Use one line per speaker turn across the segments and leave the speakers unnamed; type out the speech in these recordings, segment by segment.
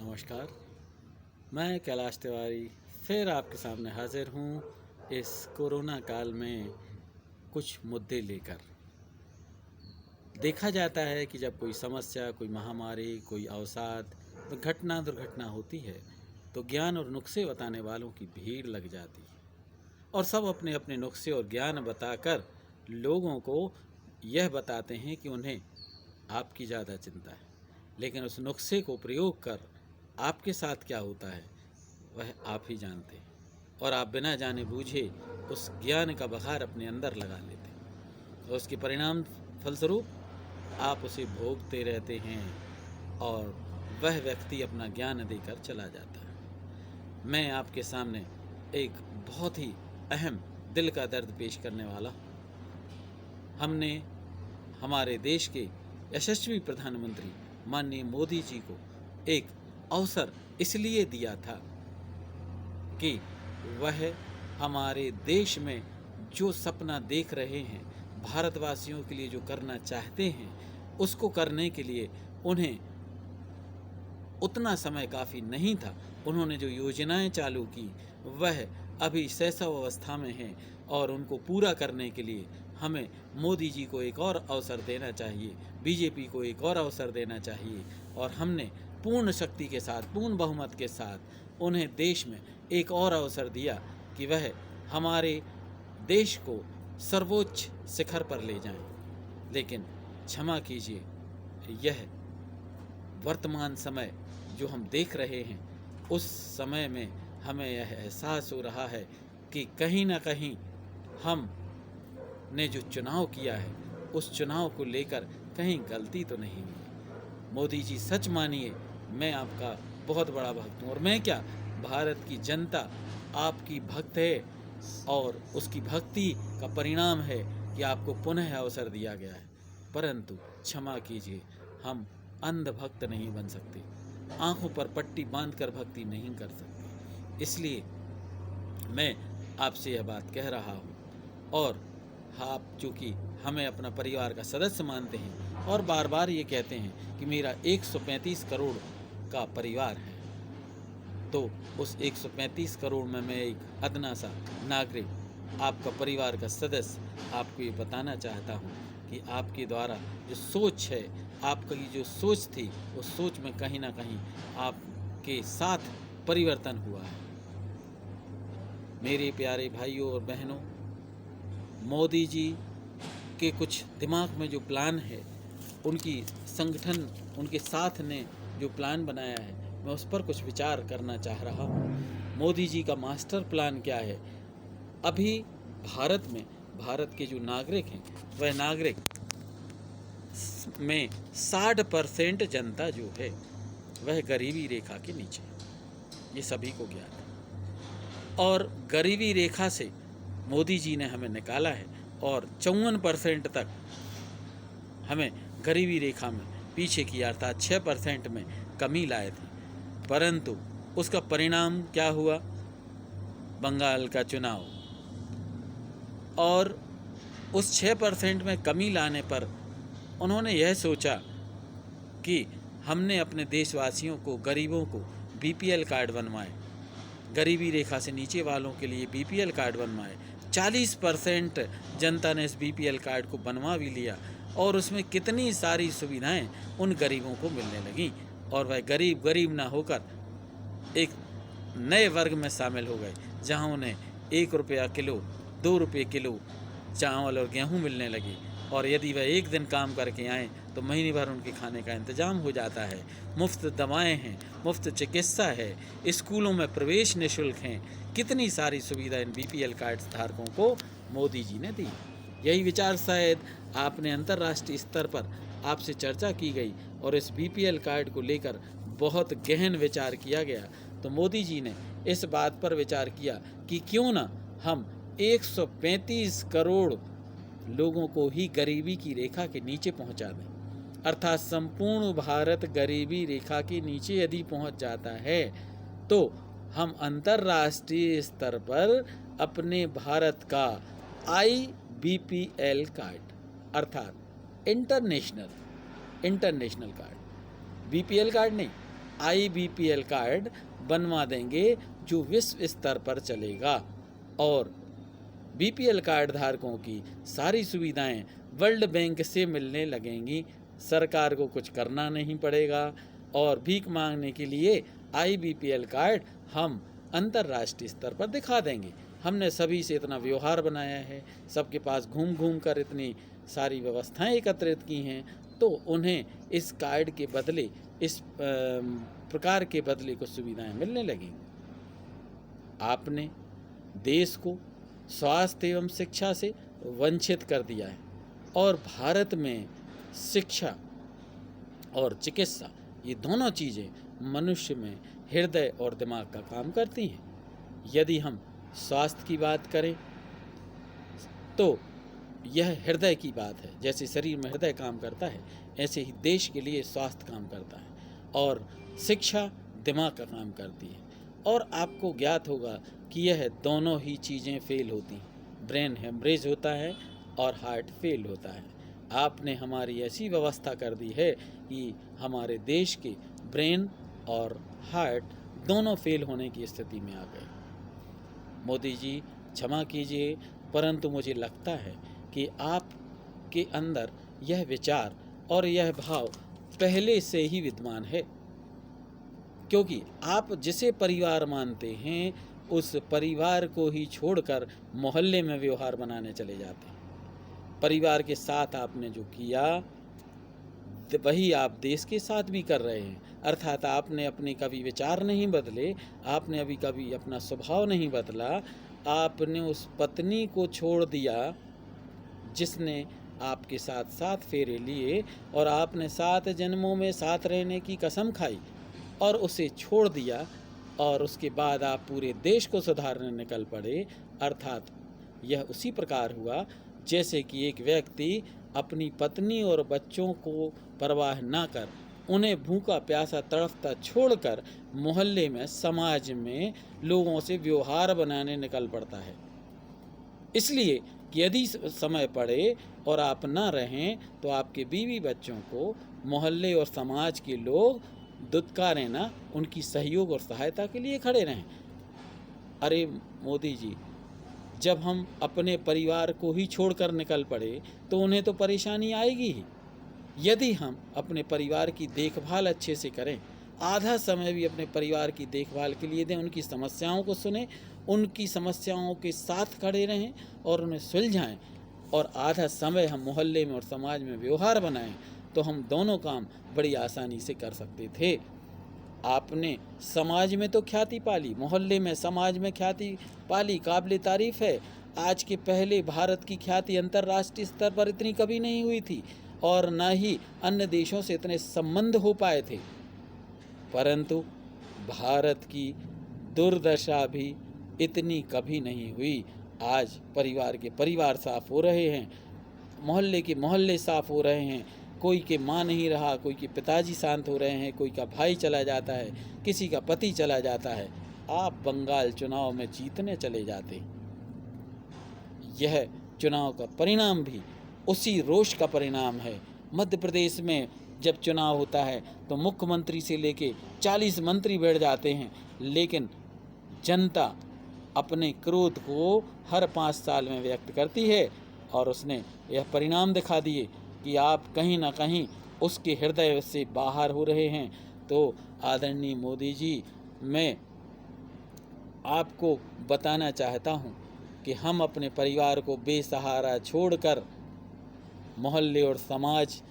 नमस्कार। मैं कैलाश तिवारी फिर आपके सामने हाजिर हूँ इस कोरोना काल में कुछ मुद्दे लेकर। देखा जाता है कि जब कोई समस्या, कोई महामारी, कोई अवसाद, दुर्घटना होती है तो ज्ञान और नुस्खे बताने वालों की भीड़ लग जाती है और सब अपने अपने नुस्खे और ज्ञान बताकर लोगों को यह बताते हैं कि उन्हें आपकी ज़्यादा चिंता है, लेकिन उस नुस्खे को प्रयोग कर आपके साथ क्या होता है वह आप ही जानते हैं और आप बिना जाने बूझे उस ज्ञान का बखार अपने अंदर लगा लेते हैं और उसके परिणाम फलस्वरूप आप उसे भोगते रहते हैं और वह व्यक्ति अपना ज्ञान देकर चला जाता है। मैं आपके सामने एक बहुत ही अहम दिल का दर्द पेश करने वाला हूँ। हमने हमारे देश के यशस्वी प्रधानमंत्री माननीय मोदी जी को एक अवसर इसलिए दिया था कि वह हमारे देश में जो सपना देख रहे हैं, भारतवासियों के लिए जो करना चाहते हैं, उसको करने के लिए उन्हें उतना समय काफ़ी नहीं था। उन्होंने जो योजनाएं चालू की वह अभी शैशव अवस्था में हैं और उनको पूरा करने के लिए हमें मोदी जी को एक और अवसर देना चाहिए, बीजेपी को एक और अवसर देना चाहिए और हमने पूर्ण शक्ति के साथ, पूर्ण बहुमत के साथ उन्हें देश में एक और अवसर दिया कि वह हमारे देश को सर्वोच्च शिखर पर ले जाएं। लेकिन क्षमा कीजिए, यह वर्तमान समय जो हम देख रहे हैं उस समय में हमें यह एहसास हो रहा है कि कहीं ना कहीं हम ने जो चुनाव किया है उस चुनाव को लेकर कहीं गलती तो नहीं हुई। मोदी जी, सच मानिए, मैं आपका बहुत बड़ा भक्त हूँ और मैं क्या, भारत की जनता आपकी भक्त है और उसकी भक्ति का परिणाम है कि आपको पुनः अवसर दिया गया है। परंतु क्षमा कीजिए, हम अंध भक्त नहीं बन सकते, आंखों पर पट्टी बांधकर भक्ति नहीं कर सकते। इसलिए मैं आपसे यह बात कह रहा हूँ और आप चूँकि हमें अपना परिवार का सदस्य मानते हैं और बार बार ये कहते हैं कि मेरा 135 करोड़ का परिवार है, तो उस 135 करोड़ में मैं एक अदना सा नागरिक, आपका परिवार का सदस्य, आपको ये बताना चाहता हूँ कि आपके द्वारा जो सोच है, आपकी जो सोच थी, उस सोच में कहीं ना कहीं आपके साथ परिवर्तन हुआ है। मेरे प्यारे भाइयों और बहनों, मोदी जी के कुछ दिमाग में जो प्लान है, उनकी संगठन, उनके साथ ने जो प्लान बनाया है, मैं उस पर कुछ विचार करना चाह रहा हूँ। मोदी जी का मास्टर प्लान क्या है? अभी भारत में, भारत के जो नागरिक हैं, वह नागरिक में 60% जनता जो है वह गरीबी रेखा के नीचे, ये सभी को ज्ञात है। और गरीबी रेखा से मोदी जी ने हमें निकाला है और 54% तक हमें गरीबी रेखा में पीछे किया, अर्थात 6% में कमी लाए थे। परंतु उसका परिणाम क्या हुआ? बंगाल का चुनाव, और उस 6% में कमी लाने पर उन्होंने यह सोचा कि हमने अपने देशवासियों को, गरीबों को बीपीएल कार्ड बनवाए, गरीबी रेखा से नीचे वालों के लिए बीपीएल कार्ड बनवाए। 40% जनता ने इस बीपीएल कार्ड को बनवा भी लिया और उसमें कितनी सारी सुविधाएं उन गरीबों को मिलने लगीं और वह गरीब ना होकर एक नए वर्ग में शामिल हो गए, जहां उन्हें 1 रुपया किलो, 2 रुपये किलो चावल और गेहूं मिलने लगे और यदि वह एक दिन काम करके आएँ तो महीने भर उनके खाने का इंतजाम हो जाता है। मुफ्त दवाएं हैं, मुफ्त चिकित्सा है, स्कूलों में प्रवेश निःशुल्क हैं, कितनी सारी सुविधा इन बीपीएल कार्ड धारकों को मोदी जी ने दी। यही विचार शायद आपने अंतर्राष्ट्रीय स्तर पर आपसे चर्चा की गई और इस बीपीएल कार्ड को लेकर बहुत गहन विचार किया गया। तो मोदी जी ने इस बात पर विचार किया कि क्यों ना हम 135 करोड़ लोगों को ही गरीबी की रेखा के नीचे पहुंचा दें, अर्थात संपूर्ण भारत गरीबी रेखा के नीचे यदि पहुंच जाता है तो हम अंतर्राष्ट्रीय स्तर पर अपने भारत का IBPL कार्ड, अर्थात इंटरनेशनल कार्ड, बीपीएल कार्ड नहीं, IBPL कार्ड बनवा देंगे जो विश्व स्तर पर चलेगा और BPL कार्ड धारकों की सारी सुविधाएं वर्ल्ड बैंक से मिलने लगेंगी। सरकार को कुछ करना नहीं पड़ेगा और भीख मांगने के लिए IBPL कार्ड हम अंतर्राष्ट्रीय स्तर पर दिखा देंगे। हमने सभी से इतना व्यवहार बनाया है, सबके पास घूम घूम कर इतनी सारी व्यवस्थाएं एकत्रित की हैं, तो उन्हें इस कार्ड के बदले, इस प्रकार के बदले कुछ सुविधाएं मिलने लगेंगी। आपने देश को स्वास्थ्य एवं शिक्षा से वंचित कर दिया है और भारत में शिक्षा और चिकित्सा, ये दोनों चीज़ें मनुष्य में हृदय और दिमाग का काम करती हैं। यदि हम स्वास्थ्य की बात करें तो यह हृदय की बात है। जैसे शरीर में हृदय काम करता है, ऐसे ही देश के लिए स्वास्थ्य काम करता है और शिक्षा दिमाग का काम करती है। और आपको ज्ञात होगा कि यह दोनों ही चीज़ें फेल होती हैं, ब्रेन हेमरेज होता है और हार्ट फेल होता है। आपने हमारी ऐसी व्यवस्था कर दी है कि हमारे देश के ब्रेन और हार्ट दोनों फेल होने की स्थिति में आ गए। मोदी जी क्षमा कीजिए, परंतु मुझे लगता है कि आपके अंदर यह विचार और यह भाव पहले से ही विद्यमान है, क्योंकि आप जिसे परिवार मानते हैं उस परिवार को ही छोड़कर मोहल्ले में व्यवहार बनाने चले जाते हैं। परिवार के साथ आपने जो किया वही आप देश के साथ भी कर रहे हैं, अर्थात आपने अपने कभी विचार नहीं बदले, आपने अभी कभी अपना स्वभाव नहीं बदला। आपने उस पत्नी को छोड़ दिया जिसने आपके साथ 7 फेरे लिए और आपने 7 जन्मों में साथ रहने की कसम खाई और उसे छोड़ दिया, और उसके बाद आप पूरे देश को सुधारने निकल पड़े। अर्थात यह उसी प्रकार हुआ जैसे कि एक व्यक्ति अपनी पत्नी और बच्चों को परवाह ना कर उन्हें भूखा प्यासा तड़फता छोड़कर मोहल्ले में, समाज में लोगों से व्यवहार बनाने निकल पड़ता है। इसलिए कि यदि समय पड़े और आप ना रहें तो आपके बीवी बच्चों को मोहल्ले और समाज के लोग दुत्कारें ना, उनकी सहयोग और सहायता के लिए खड़े रहें। अरे मोदी जी, जब हम अपने परिवार को ही छोड़कर निकल पड़े तो उन्हें तो परेशानी आएगी ही। यदि हम अपने परिवार की देखभाल अच्छे से करें, आधा समय भी अपने परिवार की देखभाल के लिए दें, उनकी समस्याओं को सुनें, उनकी समस्याओं के साथ खड़े रहें और उन्हें सुलझाएं, और आधा समय हम मोहल्ले में और समाज में व्यवहार बनाएं, तो हम दोनों काम बड़ी आसानी से कर सकते थे। आपने समाज में तो ख्याति पाली, मोहल्ले में, समाज में ख्याति पाली, काबिल तारीफ़ है। आज के पहले भारत की ख्याति अंतर्राष्ट्रीय स्तर पर इतनी कभी नहीं हुई थी और न ही अन्य देशों से इतने संबंध हो पाए थे, परंतु भारत की दुर्दशा भी इतनी कभी नहीं हुई। आज परिवार के परिवार साफ हो रहे हैं, मोहल्ले के मोहल्ले साफ हो रहे हैं, कोई के माँ नहीं रहा, कोई के पिताजी शांत हो रहे हैं, कोई का भाई चला जाता है, किसी का पति चला जाता है। आप बंगाल चुनाव में जीतने चले जाते। यह चुनाव का परिणाम भी उसी रोष का परिणाम है। मध्य प्रदेश में जब चुनाव होता है तो मुख्यमंत्री से लेके 40 मंत्री बैठ जाते हैं, लेकिन जनता अपने क्रोध को हर 5 साल में व्यक्त करती है और उसने यह परिणाम दिखा दिए कि आप कहीं ना कहीं उसके हृदय से बाहर हो रहे हैं। तो आदरणीय मोदी जी, मैं आपको बताना चाहता हूं कि हम अपने परिवार को बेसहारा छोड़कर मोहल्ले और समाज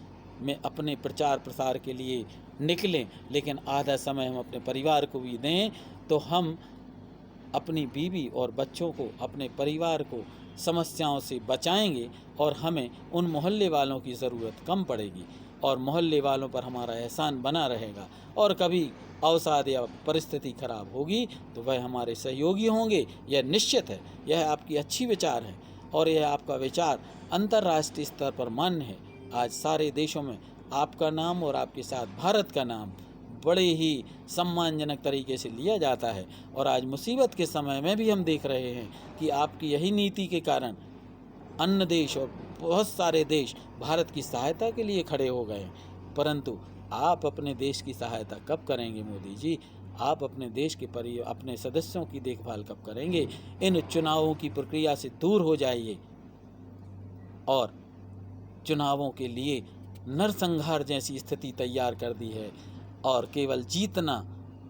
में अपने प्रचार प्रसार के लिए निकलें, लेकिन आधा समय हम अपने परिवार को भी दें, तो हम अपनी बीवी और बच्चों को, अपने परिवार को समस्याओं से बचाएंगे और हमें उन मोहल्ले वालों की ज़रूरत कम पड़ेगी और मोहल्ले वालों पर हमारा एहसान बना रहेगा। और कभी अवसाद या परिस्थिति खराब होगी तो वह हमारे सहयोगी होंगे, यह निश्चित है। यह आपकी अच्छी विचार है और यह आपका विचार अंतर्राष्ट्रीय स्तर पर मान्य है। आज सारे देशों में आपका नाम और आपके साथ भारत का नाम बड़े ही सम्मानजनक तरीके से लिया जाता है। और आज मुसीबत के समय में भी हम देख रहे हैं कि आपकी यही नीति के कारण अन्य देश और बहुत सारे देश भारत की सहायता के लिए खड़े हो गए, परंतु आप अपने देश की सहायता कब करेंगे मोदी जी? आप अपने देश के अपने सदस्यों की देखभाल कब करेंगे? इन चुनावों की प्रक्रिया से दूर हो जाइए और चुनावों के लिए नरसंहार जैसी स्थिति तैयार कर दी है और केवल जीतना,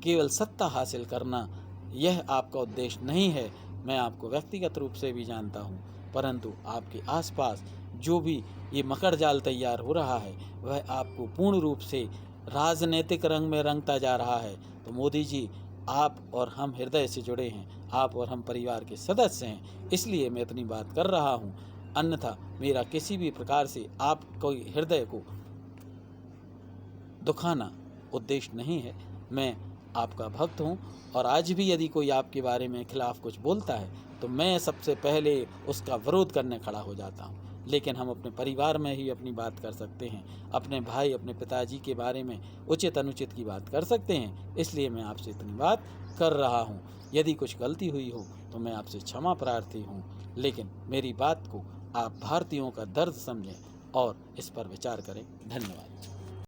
केवल सत्ता हासिल करना, यह आपका उद्देश्य नहीं है। मैं आपको व्यक्तिगत रूप से भी जानता हूँ, परंतु आपके आसपास जो भी ये मकर जाल तैयार हो रहा है वह आपको पूर्ण रूप से राजनीतिक रंग में रंगता जा रहा है। तो मोदी जी, आप और हम हृदय से जुड़े हैं, आप और हम परिवार के सदस्य हैं, इसलिए मैं इतनी बात कर रहा हूँ। अन्यथा मेरा किसी भी प्रकार से आपको हृदय को दुखाना उद्देश्य नहीं है। मैं आपका भक्त हूँ और आज भी यदि कोई आपके बारे में खिलाफ कुछ बोलता है तो मैं सबसे पहले उसका विरोध करने खड़ा हो जाता हूँ। लेकिन हम अपने परिवार में ही अपनी बात कर सकते हैं, अपने भाई, अपने पिताजी के बारे में उचित अनुचित की बात कर सकते हैं। इसलिए मैं आपसे इतनी बात कर रहा हूँ। यदि कुछ गलती हुई हो तो मैं आपसे क्षमा प्रार्थी हूँ, लेकिन मेरी बात को आप भारतीयों का दर्द समझें और इस पर विचार करें। धन्यवाद।